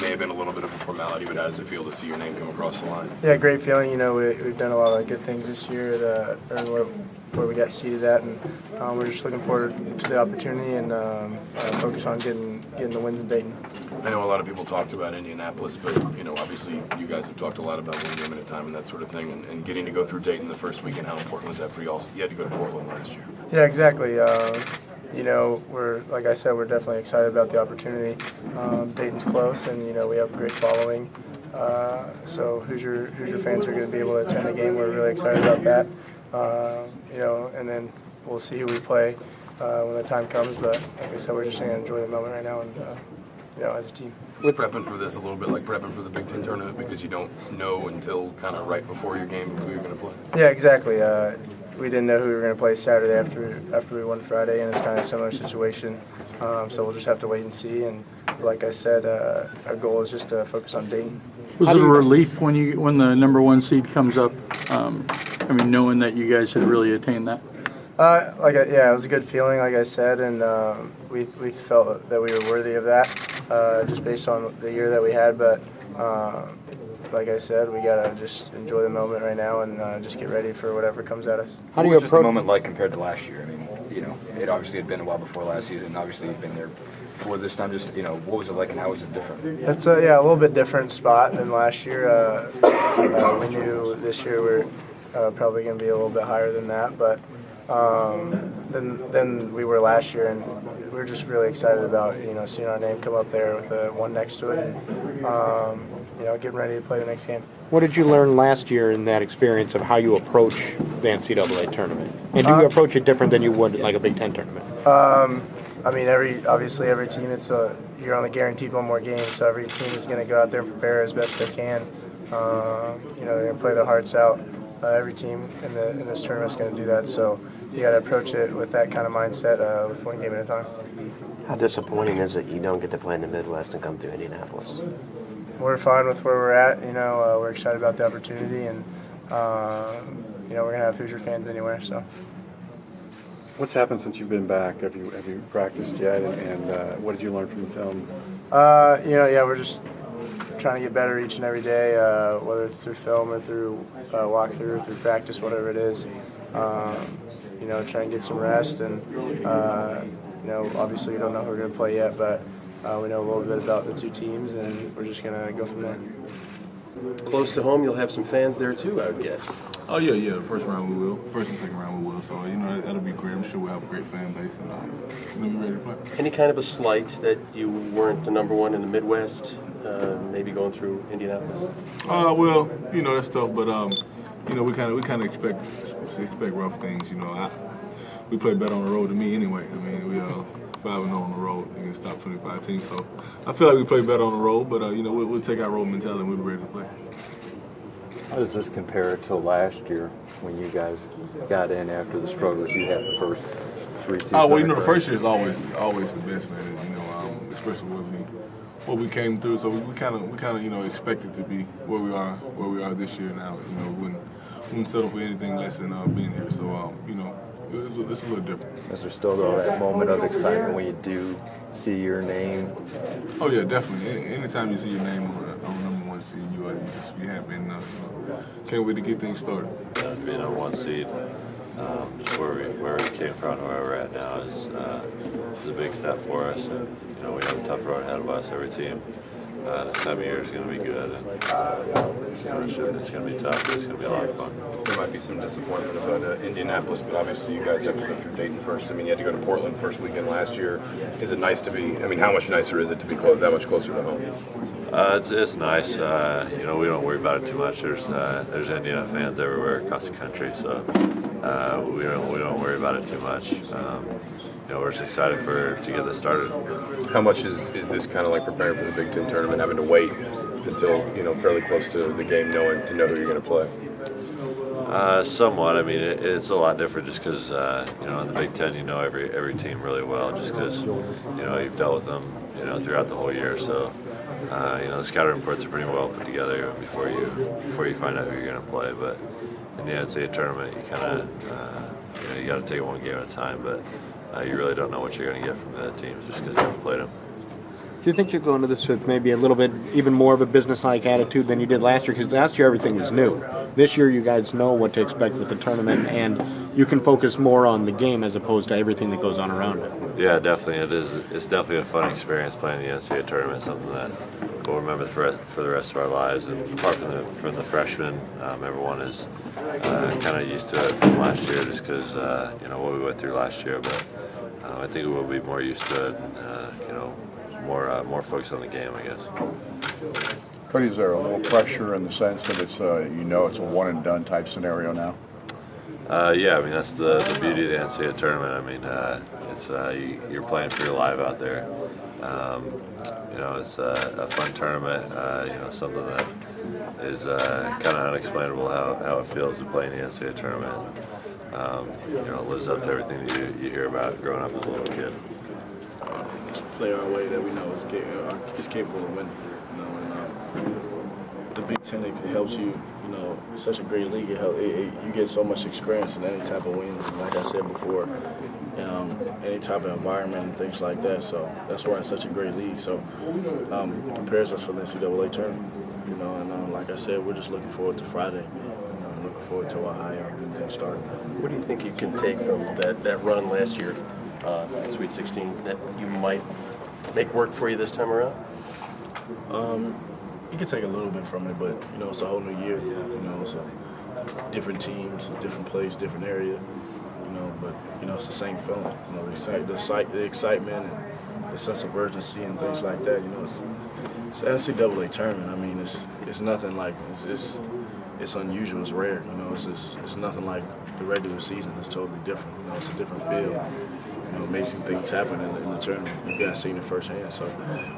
may have been a little bit of a formality, but how does it feel to see your name come across the line? Yeah, great feeling. You know, we've done a lot of good things this year at where we got seeded at, and we're just looking forward to the opportunity and focus on getting the wins in Dayton. I know a lot of people talked about Indianapolis, but obviously you guys have talked a lot about one game at a time and that sort of thing, and getting to go through Dayton the first weekend. How important was that for you all? You had to go to Portland last year. Yeah, exactly. We're like I said, we're definitely excited about the opportunity. Dayton's close, and we have a great following. So Hoosier fans are going to be able to attend the game. We're really excited about that. And then we'll see who we play when the time comes. But like I said, we're just going to enjoy the moment right now, and as a team. Is prepping for this a little bit like prepping for the Big Ten tournament because you don't know until kind of right before your game who you're going to play? Yeah, exactly. We didn't know who we were going to play Saturday after we won Friday, and it's kind of a similar situation. So we'll just have to wait and see. And like I said, our goal is just to focus on Dayton. Was it a relief when the number one seed comes up? Knowing that you guys had really attained that. It was a good feeling, like I said, and we felt that we were worthy of that, just based on the year that we had. But like I said, we gotta just enjoy the moment right now and just get ready for whatever comes at us. How do you approach the moment like compared to last year? I mean, it obviously had been a while before last season, and obviously you've been there before this time. Just what was it like, and how was it different? It's a little bit different spot than last year. We knew this year we're probably going to be a little bit higher than that, but than we were last year, and we were just really excited about seeing our name come up there with the one next to it, and getting ready to play the next game. What did you learn last year in that experience of how you approach the NCAA tournament? And do you approach it different than you would like a Big Ten tournament? Obviously every team, you're only guaranteed one more game, so every team is going to go out there and prepare as best they can. They're going to play their hearts out. Every team in this tournament is going to do that, so you got to approach it with that kind of mindset, with one game at a time. How disappointing is it you don't get to play in the Midwest and come to Indianapolis? We're fine with where we're at. We're excited about the opportunity, and we're going to have Hoosier fans anywhere. So, what's happened since you've been back? Have you practiced yet? And what did you learn from the film? We're just trying to get better each and every day, whether it's through film or through walkthrough, through practice, whatever it is. Try and get some rest, and obviously we don't know who we're going to play yet, but we know a little bit about the two teams, and we're just going to go from there. Close to home, you'll have some fans there too, I would guess. Oh yeah. First round we will. First and second round we will. So that'll be great. I'm sure we'll have a great fan base, and be ready to play. Any kind of a slight that you weren't the number one in the Midwest, maybe going through Indianapolis? That's tough, but we kind of expect rough things. We play better on the road than me anyway. We 5-0 on the road against top 25 teams. So I feel like we play better on the road, but we'll take our road mentality and we'll be ready to play. How does this compare to last year when you guys got in after the struggles you had the first 3 seasons? The first year is always the best, man. Especially what we came through. So we kind of expected to be where we are this year now. We wouldn't settle for anything less than being here. So it's a little different. Is there still that moment of excitement when you do see your name? Oh yeah, definitely. Anytime you see your name on number one seed, you just be happy and can't wait to get things started. Being on one seed, just where we came from and where we're at now is a big step for us. And we have a tough road ahead of us. Every team this time of year is going to be good, and it's going to be tough. It's going to be a lot of fun. There might be some disappointment about Indianapolis, but obviously you guys have to go through Dayton first. You had to go to Portland first weekend last year. Is it nice to be? How much nicer is it to be that much closer to home? It's nice. We don't worry about it too much. There's Indiana fans everywhere across the country, so we don't worry about it too much. We're just excited to get this started. How much is this kind of like preparing for the Big Ten tournament, having to wait until fairly close to the game, to know who you're going to play? Somewhat. It's a lot different just because in the Big Ten every team really well, just because you've dealt with them throughout the whole year. So the scouting reports are pretty well put together before you find out who you're going to play. But in the NCAA tournament, you kind of you got to take it one game at a time. But you really don't know what you're going to get from the teams just because you haven't played them. Do you think you're going to this with maybe a little bit even more of a business-like attitude than you did last year? Because last year everything was new. This year you guys know what to expect with the tournament, and you can focus more on the game as opposed to everything that goes on around it. Yeah, definitely. It is. It's definitely a fun experience playing the NCAA tournament. Something that we'll remember for the rest of our lives. And apart from the freshmen, everyone is kind of used to it from last year, just because what we went through last year. But I think we'll be more used to it. More focused on the game, I guess. Cody, is there a little pressure in the sense that it's it's a one and done type scenario now? Yeah, I mean that's the beauty of the NCAA tournament. I mean it's you're playing for your life out there. It's a fun tournament. Something that is kind of unexplainable how it feels to play in the NCAA tournament. It lives up to everything that you hear about growing up as a little kid. Play our way that we know is capable of winning. The Big Ten, it helps you. It's such a great league. You get so much experience in any type of wins. And like I said before, any type of environment and things like that. So that's why it's such a great league. So it prepares us for the NCAA tournament. And like I said, we're just looking forward to Friday. Looking forward to Ohio and get things started. What do you think you can take from that run last year, to Sweet 16, that you might make work for you this time around? You can take a little bit from it, but it's a whole new year. So different teams, different place, different area. But it's the same feeling. The excitement and the sense of urgency and things like that. It's NCAA tournament. I mean, it's nothing like it's unusual. It's rare. It's nothing like the regular season. It's totally different. It's a different feel. Amazing things happen in the tournament. You guys seen it firsthand, so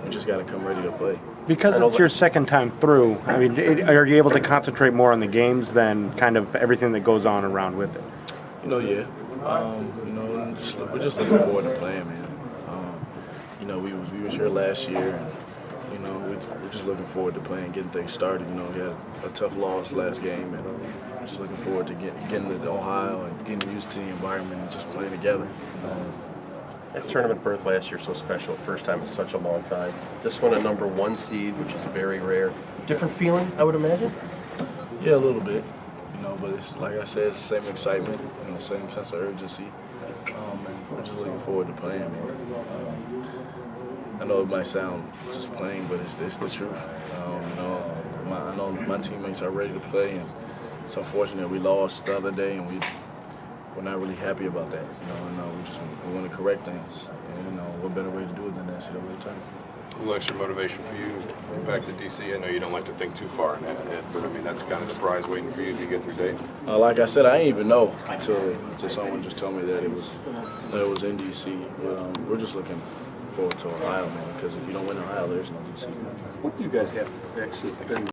we just got to come ready to play. Because it's your second time through, I mean, are you able to concentrate more on the games than kind of everything that goes on around with it? Yeah. We're just looking forward to playing, man. We was here last year, and we're just looking forward to playing, getting things started. We had a tough loss last game, and we're just looking forward to getting to Ohio and getting used to the environment and just playing together. That tournament berth last year so special. First time in such a long time. This one a number 1 seed, which is very rare. Different feeling, I would imagine. Yeah, a little bit. But it's like I said, it's the same excitement, same sense of urgency. And we're just looking forward to playing, man. I know it might sound just plain, but it's the truth. I know my teammates are ready to play, and it's unfortunate we lost the other day, and we're not really happy about that. We want to correct things. And what better way to do it than the NCAA tournament? A little extra motivation for you back to DC. I know you don't like to think too far ahead, but I mean that's kind of the prize waiting for you to get through Dayton. Like I said, I didn't even know until someone just told me that it was in DC. But we're just looking forward to Ohio, man. Because if you don't win Ohio, there's no DC. What do you guys have to fix?